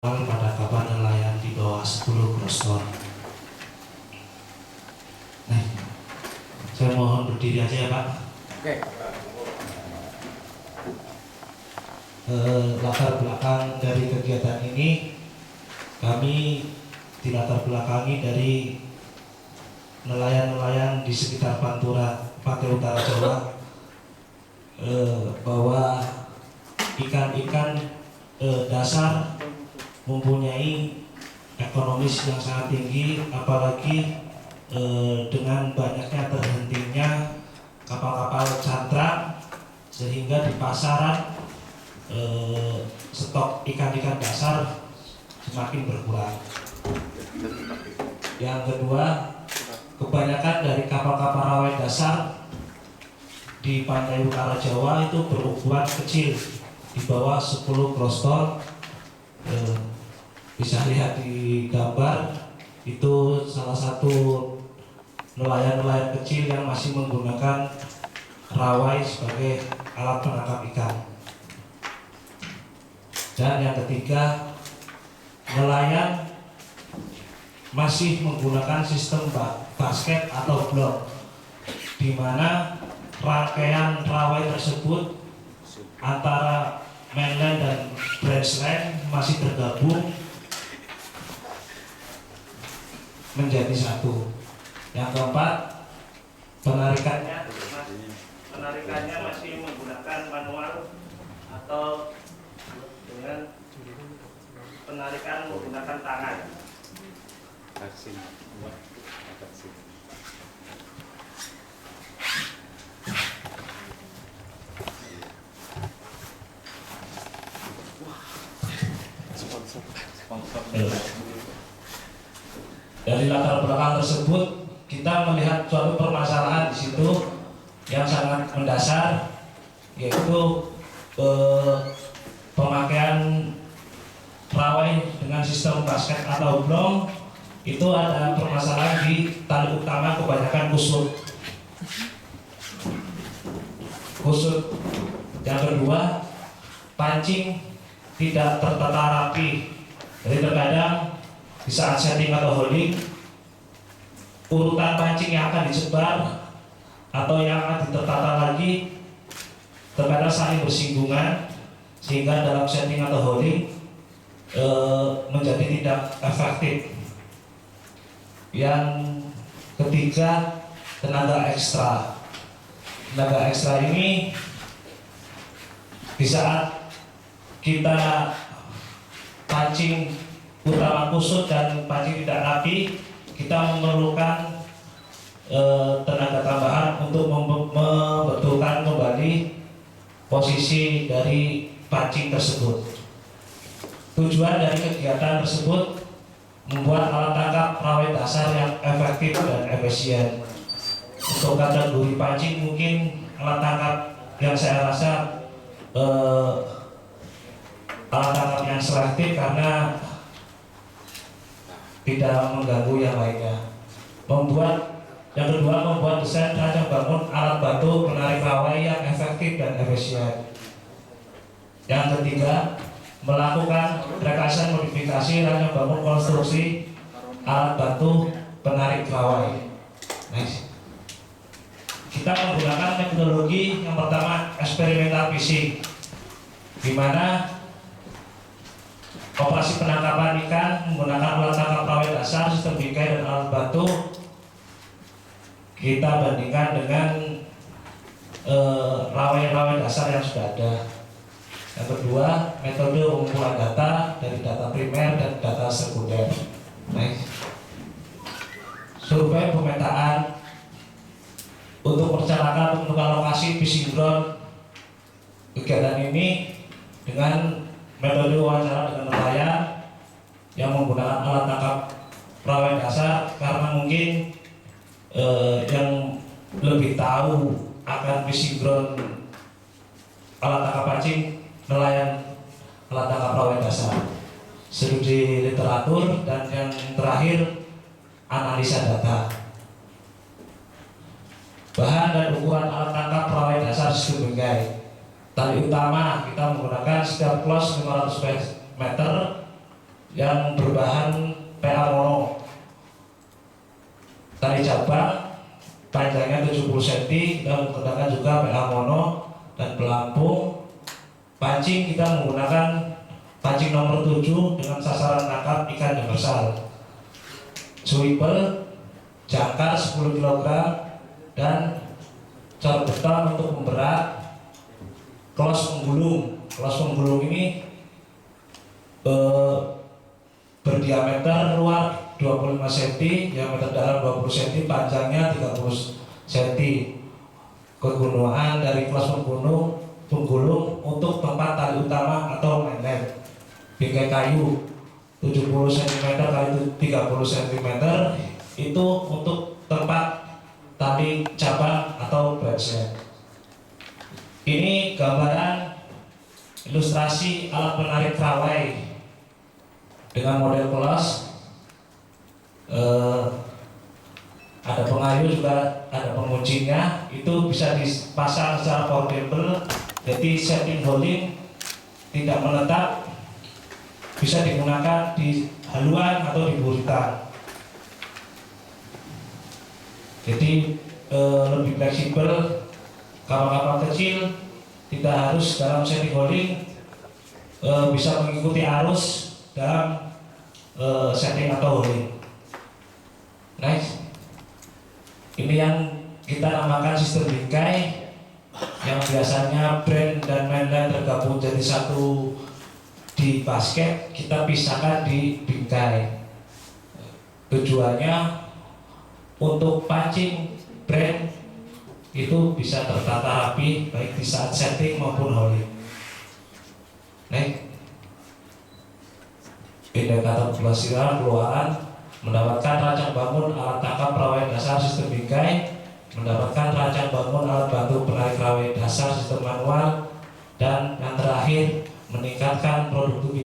pada kapal nelayan di bawah 10 gross ton. Nah, saya mohon berdiri aja ya Pak. Oke. Latar belakang dari kegiatan ini, kami dilatar belakangi dari nelayan-nelayan di sekitar Pantura, Pantai Utara Jawa, bahwa ikan-ikan dasar mempunyai ekonomis yang sangat tinggi, apalagi dengan banyaknya terhentinya kapal-kapal cantrang, sehingga di pasaran stok ikan-ikan dasar semakin berkurang. Yang kedua, kebanyakan dari kapal-kapal rawai dasar di Pantai Utara Jawa itu berukuran kecil, di bawah 10 gross ton. Bisa lihat di gambar, itu salah satu nelayan-nelayan kecil yang masih menggunakan rawai sebagai alat penangkap ikan. Dan yang ketiga, nelayan masih menggunakan sistem basket atau blok, di mana rangkaian rawai tersebut antara mainland dan branchline masih tergabung menjadi satu. Yang keempat, penarikannya masih menggunakan manual atau dengan penarikan menggunakan tangan. Dari latar belakang tersebut, kita melihat suatu permasalahan di situ yang sangat mendasar, yaitu pemakaian rawai dengan sistem basket atau blong. Itu ada permasalahan di tali utama, kebanyakan kusut. Yang kedua, pancing tidak tertata rapi. Jadi terkadang di saat setting atau holding, urutan pancing yang akan disebar atau yang akan ditata lagi terkadang saling bersinggungan, sehingga dalam setting atau holding menjadi tidak efektif. Yang ketiga, tenaga ekstra. Tenaga ekstra ini di saat kita pancing utama kusut dan pancing tidak rapi, kita memerlukan tenaga tambahan untuk membetulkan kembali posisi dari pancing tersebut. Tujuan dari kegiatan tersebut membuat alat tangkap rawai dasar yang efektif dan efisien. Untuk kategori pancing, mungkin alat tangkap yang saya rasa alat tangkap yang selektif karena tidak mengganggu yang lainnya. Yang kedua, membuat desain rancang bangun alat bantu penarik rawai yang efektif dan efisien. Yang ketiga, melakukan rekasan modifikasi rancang bangun konstruksi alat bantu penarik rawai. Nice. Kita menggunakan metodologi yang pertama, eksperimental fishing, di mana operasi penangkapan ikan menggunakan alat tangkap rawai dasar, sistem bingkai dan alat bantu kita bandingkan dengan rawai-rawai dasar yang sudah ada. Yang kedua, metode pengumpulan data dari data primer dan data sekunder. Nice. Survei pemetaan untuk merencanakan menentukan lokasi fishing ground. Kegiatan ini dengan metode wawancara dengan nelayan yang menggunakan alat tangkap rawai dasar, karena mungkin yang lebih tahu akan fishing ground alat tangkap pancing nelayan alat tangkap rawai dasar. Studi literatur, dan yang terakhir analisa data. Bahan dan ukuran alat tangkap rawai dasar sistem bingkai. Tali utama kita menggunakan steel close 500 meter yang berbahan PA mono. Tali cabang panjangnya 70 cm, kita menggunakan juga PA mono, dan pelampung pancing kita menggunakan pancing nomor 7 dengan sasaran tangkap ikan demersal. Swivel jangkar 10 kg dan cor beton untuk memberat. Klos penggulung ini berdiameter luar 25 cm, diameter dalam 20 cm, panjangnya 30 cm. Kegunaan dari klos penggulung untuk tempat tali utama atau mainlet. Bingkai kayu 70 cm x 30 cm itu untuk tempat tali cabang atau bracelet. Ini gambaran ilustrasi alat penarik Krawai dengan model kelas. Ada pengayuh juga, ada penguncinya. Itu bisa dipasang secara portable, jadi setting holding tidak menetap, bisa digunakan di haluan atau di buritan. Jadi lebih fleksibel. Kapal-kapal kecil tidak harus dalam setting holding, bisa mengikuti arus dalam setting atau holding. Next, ini yang kita namakan sistem bingkai, yang biasanya brand dan mainline tergabung jadi satu di basket, kita pisahkan di bingkai. Tujuannya untuk pancing brand itu bisa tertata rapi baik di saat setting maupun holding. Next, indikator pelesiran keluaran, mendapatkan rancang bangun alat tangkap Krawai dasar sistem bingkai, mendapatkan rancang bangun alat bantu penarik Krawai dasar sistem manual, dan yang terakhir meningkatkan produktivitas